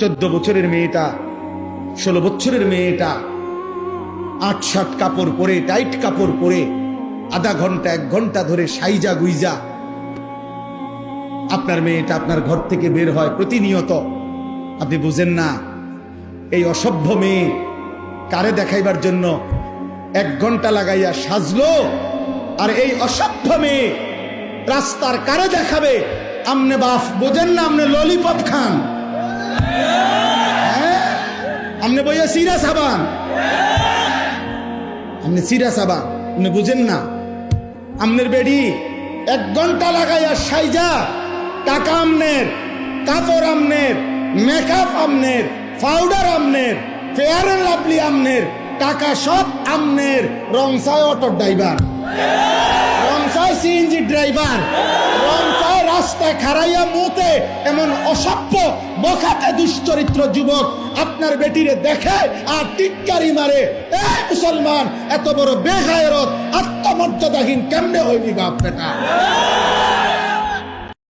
14 বছরের মেয়েটা, 16 বছরের মেয়েটা 8-7 কাপড় পরে, টাইট কাপড় পরে আধা ঘন্টা 1 ঘন্টা ধরে সাইজা গুইজা আপনার মেয়েটা আপনার ঘর থেকে বের হয় প্রতিনিয়ত। আপনি বুঝেন না এই অসভ্য মেয়ে কারে দেখাইবার জন্য 1 ঘন্টা লাগাইয়া সাজলো, আর এই অসভ্য মেয়ে রাস্তার কারে দেখাবে? আমনে বাপ বোঝেন না? আমনে ললিপপ খান, আমনে বইয়া সিরা সাবান, আমনে সিরা সাবান, আপনি বুঝেন না? আমনের বেডি 1 ঘন্টা লাগাইয়া সাইজা, টাকা আমনের, কাপড় আমনের, মেকআপ আমনের, পাউডার আমনের, ফেয়ার এন্ড লাভলি আমনের, টাকা সব আমনের, রংসায় অটো ড্রাইভার, রংসায় সিএনজি ড্রাইভার, রংসায় রাস্তায় খাড়াইয়া মুতে এমন অসভ্য বখাটে দুশ্চরিত্র যুবক আপনার বেটিরে দেখে আর টিটকারি মারে। এ মুসলমান, এত বড় বেগায়রত আত্মমর্যাদাহীন কেমনে হইবি বাপ বেটা?